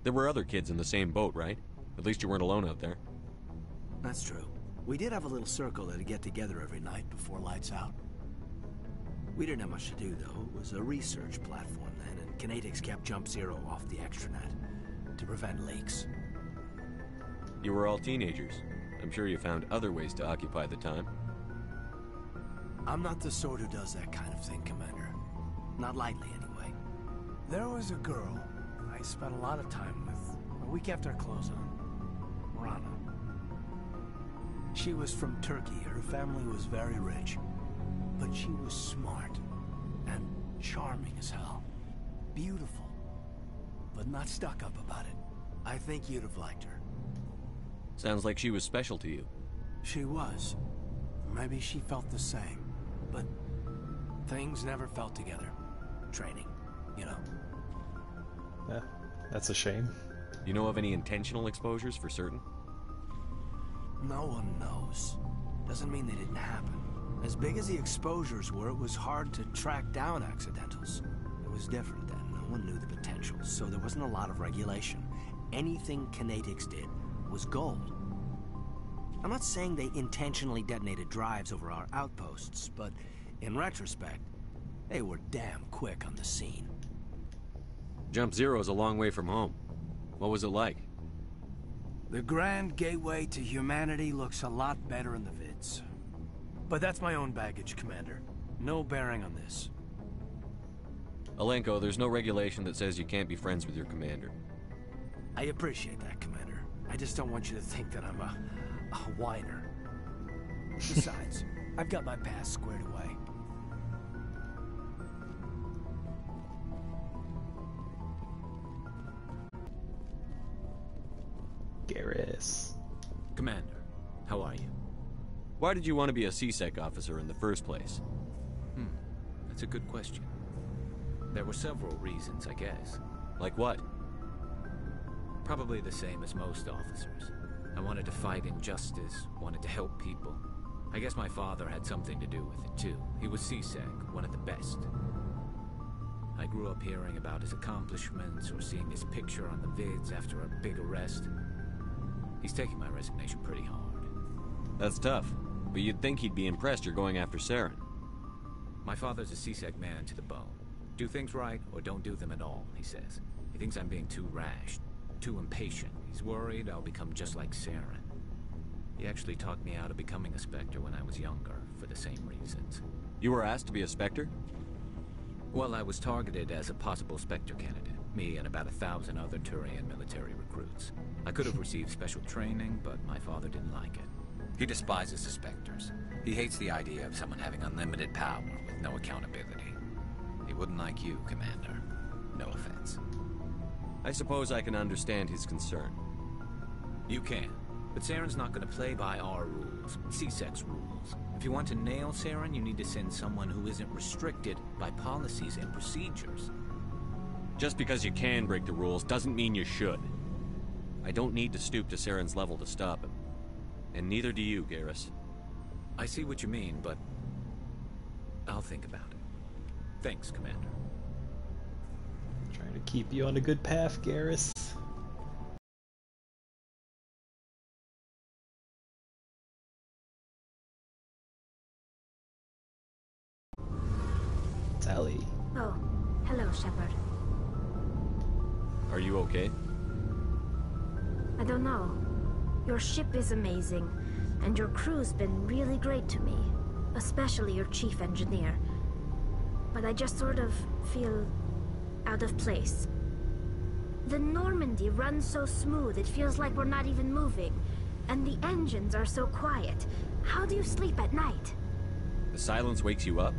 There were other kids in the same boat, right? At least you weren't alone out there. That's true. We did have a little circle that'd get together every night before lights out. We didn't have much to do, though. It was a research platform then, and Kinetics kept Jump Zero off the extranet to prevent leaks. You were all teenagers. I'm sure you found other ways to occupy the time. I'm not the sort who does that kind of thing, Commander. Not lightly, anyway. There was a girl I spent a lot of time with a week after our close on. Rana. She was from Turkey. Her family was very rich. But she was smart and charming as hell. Beautiful. But not stuck up about it. I think you'd have liked her. Sounds like she was special to you. She was. Maybe she felt the same. But things never felt together. Training, you know. Yeah, that's a shame. You know of any intentional exposures for certain? No one knows. Doesn't mean they didn't happen. As big as the exposures were, it was hard to track down accidentals. It was different then. No one knew the potential, so there wasn't a lot of regulation. Anything Kinetics did was gold. I'm not saying they intentionally detonated drives over our outposts, but in retrospect, they were damn quick on the scene. Jump Zero is a long way from home. What was it like? The grand gateway to humanity looks a lot better in the vids. But that's my own baggage, Commander. No bearing on this. Alenko, there's no regulation that says you can't be friends with your commander. I appreciate that, Commander. I just don't want you to think that I'm a whiner. Besides, I've got my past squared away. Garrus. Commander, how are you? Why did you want to be a C-Sec officer in the first place? That's a good question. There were several reasons, I guess. Like what? Probably the same as most officers. I wanted to fight injustice, wanted to help people. I guess my father had something to do with it, too. He was C-Sec, one of the best. I grew up hearing about his accomplishments or seeing his picture on the vids after a big arrest. He's taking my resignation pretty hard. That's tough, but you'd think he'd be impressed you're going after Saren. My father's a C-Sec man to the bone. Do things right or don't do them at all, he says. He thinks I'm being too rash. too impatient. He's worried I'll become just like Saren. He actually talked me out of becoming a Spectre when I was younger, for the same reasons. You were asked to be a Spectre? Well, I was targeted as a possible Spectre candidate. Me and about 1,000 other Turian military recruits. I could have received special training, but my father didn't like it. He despises the Spectres. He hates the idea of someone having unlimited power with no accountability. He wouldn't like you, Commander. No offense. I suppose I can understand his concern. You can. But Saren's not going to play by our rules, C-Sec's rules. If you want to nail Saren, you need to send someone who isn't restricted by policies and procedures. Just because you can break the rules doesn't mean you should. I don't need to stoop to Saren's level to stop him. And neither do you, Garrus. I see what you mean, but I'll think about it. Thanks, Commander. Trying to keep you on a good path, Garrus. Tally. Oh, hello, Shepard. Are you okay? I don't know. Your ship is amazing, and your crew's been really great to me, especially your chief engineer. But I just sort of feel out of place. The Normandy runs so smooth it feels like we're not even moving, and the engines are so quiet. How do you sleep at night? The silence wakes you up?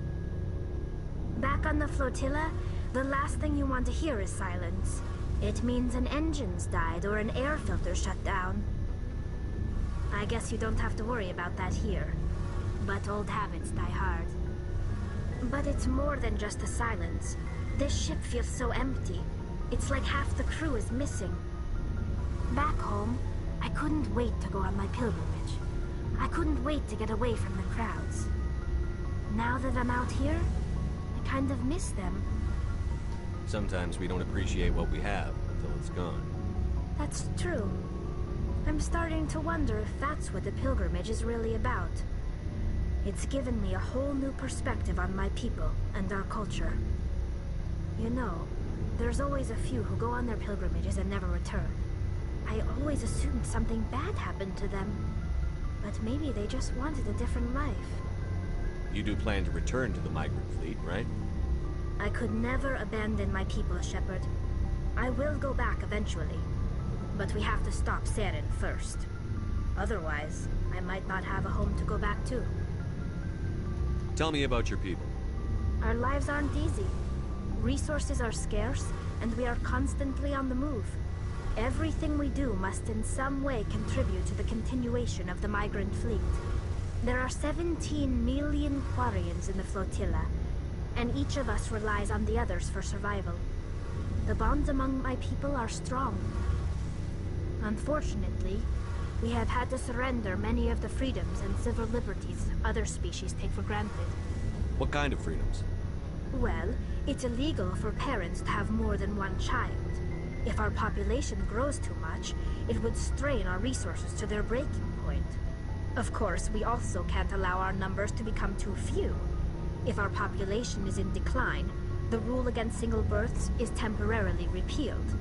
Back on the flotilla, the last thing you want to hear is silence. It means an engine's died or an air filter shut down. I guess you don't have to worry about that here. But old habits die hard. But it's more than just the silence. This ship feels so empty. It's like half the crew is missing. Back home, I couldn't wait to go on my pilgrimage. I couldn't wait to get away from the crowds. Now that I'm out here, I kind of miss them. Sometimes we don't appreciate what we have until it's gone. That's true. I'm starting to wonder if that's what the pilgrimage is really about. It's given me a whole new perspective on my people and our culture. You know, there's always a few who go on their pilgrimages and never return. I always assumed something bad happened to them. But maybe they just wanted a different life. You do plan to return to the migrant fleet, right? I could never abandon my people, Shepard. I will go back eventually. But we have to stop Saren first. Otherwise, I might not have a home to go back to. Tell me about your people. Our lives aren't easy. Resources are scarce, and we are constantly on the move. Everything we do must in some way contribute to the continuation of the migrant fleet. There are 17 million Quarians in the flotilla, and each of us relies on the others for survival. The bonds among my people are strong. Unfortunately, we have had to surrender many of the freedoms and civil liberties other species take for granted. What kind of freedoms? Well, it's illegal for parents to have more than one child. If our population grows too much, it would strain our resources to their breaking point. Of course, we also can't allow our numbers to become too few. If our population is in decline, the rule against single births is temporarily repealed.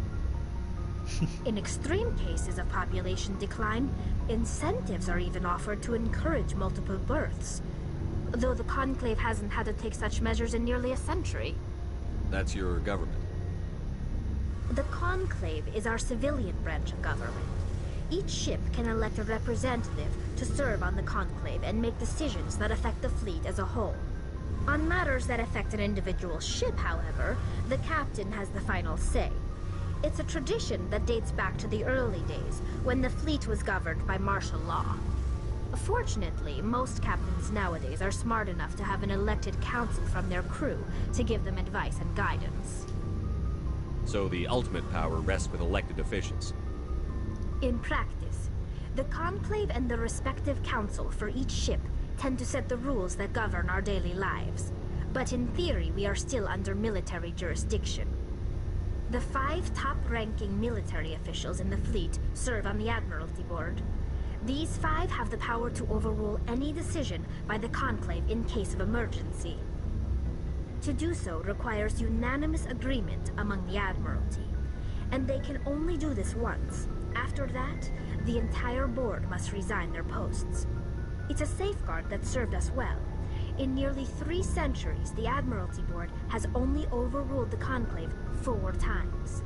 In extreme cases of population decline, incentives are even offered to encourage multiple births, though the Conclave hasn't had to take such measures in nearly a century. That's your government. The Conclave is our civilian branch of government. Each ship can elect a representative to serve on the Conclave and make decisions that affect the fleet as a whole. On matters that affect an individual ship, however, the captain has the final say. It's a tradition that dates back to the early days, when the fleet was governed by martial law. Fortunately, most captains nowadays are smart enough to have an elected council from their crew to give them advice and guidance. So the ultimate power rests with elected officials. In practice, the Conclave and the respective council for each ship tend to set the rules that govern our daily lives. But in theory, we are still under military jurisdiction. The 5 top-ranking military officials in the fleet serve on the Admiralty Board. These 5 have the power to overrule any decision by the Conclave in case of emergency. To do so requires unanimous agreement among the Admiralty. and they can only do this once. After that, the entire board must resign their posts. It's a safeguard that served us well. In nearly 3 centuries, the Admiralty Board has only overruled the Conclave 4 times.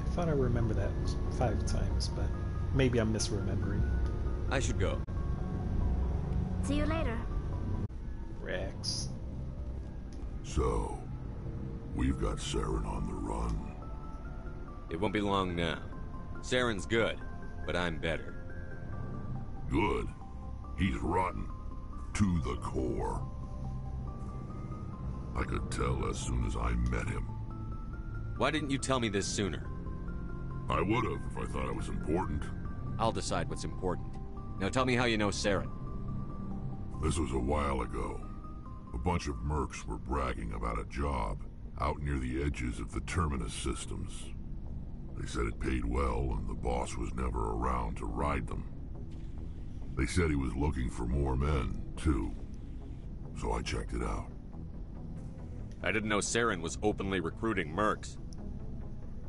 I thought I remember that 5 times, but maybe I'm misremembering. I should go. See you later. Rex. So, we've got Saren on the run. It won't be long now. Saren's good, but I'm better. Good? He's rotten. To the core. I could tell as soon as I met him. Why didn't you tell me this sooner? I would have if I thought it was important. I'll decide what's important. Now tell me how you know Saren. This was a while ago. A bunch of mercs were bragging about a job out near the edges of the Terminus systems. They said it paid well and the boss was never around to ride them. They said he was looking for more men, too. So I checked it out. I didn't know Saren was openly recruiting mercs.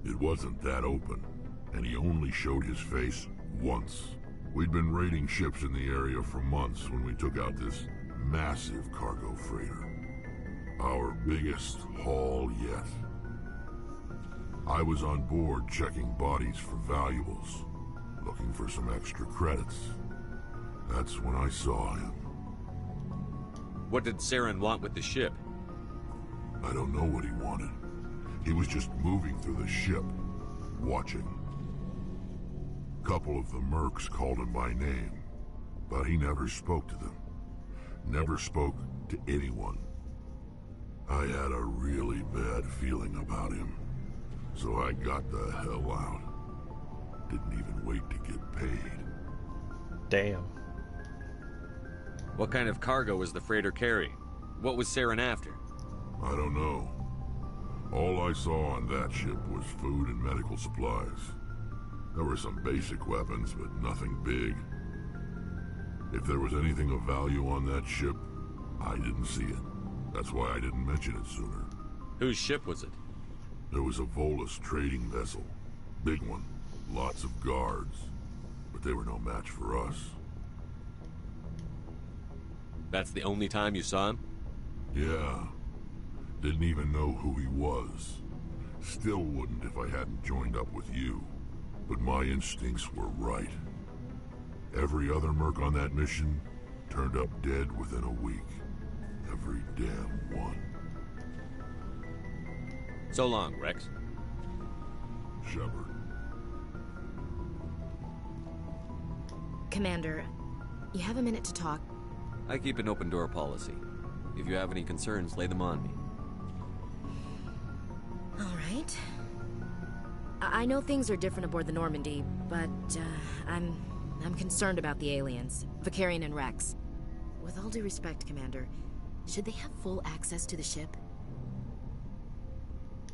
It wasn't that open, and he only showed his face once. We'd been raiding ships in the area for months when we took out this massive cargo freighter. Our biggest haul yet. I was on board checking bodies for valuables, looking for some extra credits. That's when I saw him. What did Saren want with the ship? I don't know what he wanted. He was just moving through the ship, watching. A couple of the mercs called him by name, but he never spoke to them. Never spoke to anyone. I had a really bad feeling about him, so I got the hell out. Didn't even wait to get paid. Damn. What kind of cargo was the freighter carrying? What was Saren after? I don't know. All I saw on that ship was food and medical supplies. There were some basic weapons, but nothing big. If there was anything of value on that ship, I didn't see it. That's why I didn't mention it sooner. Whose ship was it? There was a Volus trading vessel. Big one. Lots of guards. But they were no match for us. That's the only time you saw him? Yeah. Didn't even know who he was. Still wouldn't if I hadn't joined up with you. But my instincts were right. Every other merc on that mission turned up dead within a week. Every damn one. So long, Rex. Shepard. Commander, you have a minute to talk. I keep an open door policy. If you have any concerns, lay them on me. All right. I know things are different aboard the Normandy, but I'm concerned about the aliens, Vicarian and Rex. With all due respect, Commander, should they have full access to the ship?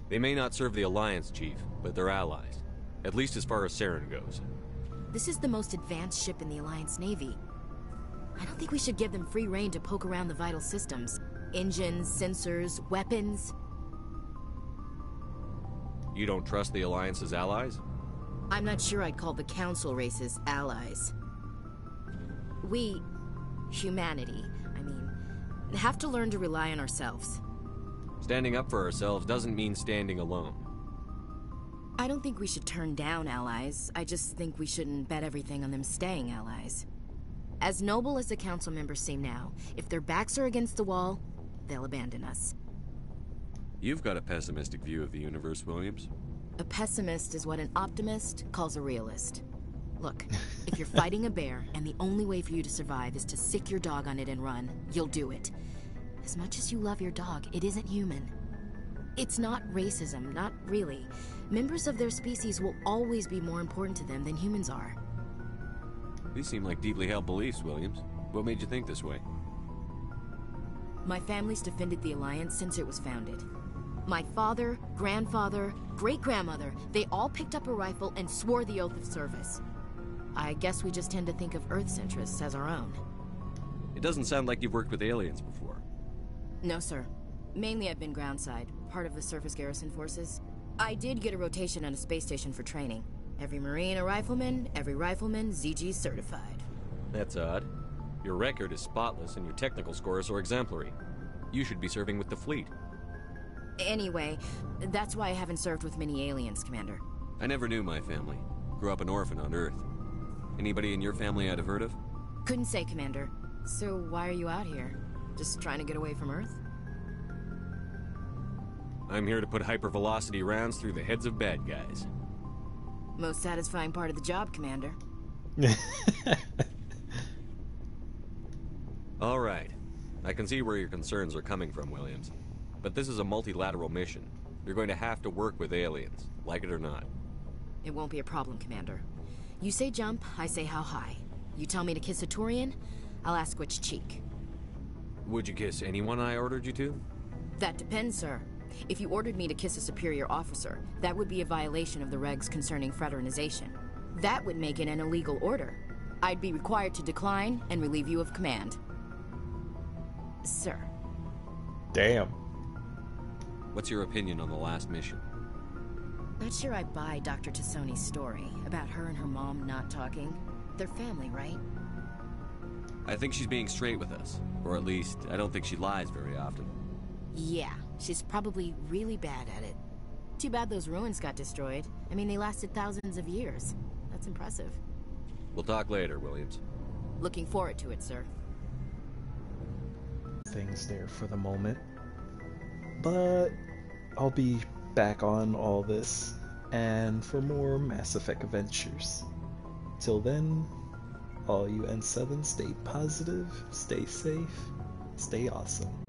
They may not serve the Alliance, Chief, but they're allies. At least as far as Saren goes. This is the most advanced ship in the Alliance Navy. I don't think we should give them free rein to poke around the vital systems. Engines, sensors, weapons. You don't trust the Alliance's allies? I'm not sure I'd call the Council races allies. We, humanity, have to learn to rely on ourselves. Standing up for ourselves doesn't mean standing alone. I don't think we should turn down allies. I just think we shouldn't bet everything on them staying allies. As noble as the Council members seem now, if their backs are against the wall, they'll abandon us. You've got a pessimistic view of the universe, Williams. A pessimist is what an optimist calls a realist. Look, if you're fighting a bear and the only way for you to survive is to sick your dog on it and run, you'll do it. As much as you love your dog, it isn't human. It's not racism, not really. Members of their species will always be more important to them than humans are. These seem like deeply held beliefs, Williams. What made you think this way? My family's defended the Alliance since it was founded. My father, grandfather, great-grandmother, they all picked up a rifle and swore the oath of service. I guess we just tend to think of Earth's interests as our own. It doesn't sound like you've worked with aliens before. No, sir. Mainly I've been groundside, part of the surface garrison forces. I did get a rotation on a space station for training. Every Marine a rifleman, every rifleman ZG certified. That's odd. Your record is spotless and your technical scores are exemplary. You should be serving with the fleet. Anyway, that's why I haven't served with many aliens, Commander. I never knew my family. Grew up an orphan on Earth. Anybody in your family I'd have heard of? Couldn't say, Commander. So why are you out here? Just trying to get away from Earth? I'm here to put hypervelocity rounds through the heads of bad guys. Most satisfying part of the job, Commander. All right. I can see where your concerns are coming from, Williams. But this is a multilateral mission. You're going to have to work with aliens, like it or not. It won't be a problem, Commander. You say jump, I say how high. You tell me to kiss a Turian, I'll ask which cheek. Would you kiss anyone I ordered you to? That depends, sir. If you ordered me to kiss a superior officer, that would be a violation of the regs concerning fraternization. That would make it an illegal order. I'd be required to decline and relieve you of command. Sir. Damn. What's your opinion on the last mission? Not sure I buy Dr. Tassoni's story about her and her mom not talking. They're family, right? I think she's being straight with us. Or at least, I don't think she lies very often. Yeah, she's probably really bad at it. Too bad those ruins got destroyed. I mean, they lasted thousands of years. That's impressive. We'll talk later, Williams. Looking forward to it, sir. Things there for the moment. But I'll be back on all this and for more Mass Effect adventures. Till then, all you N7 stay positive, stay safe, stay awesome.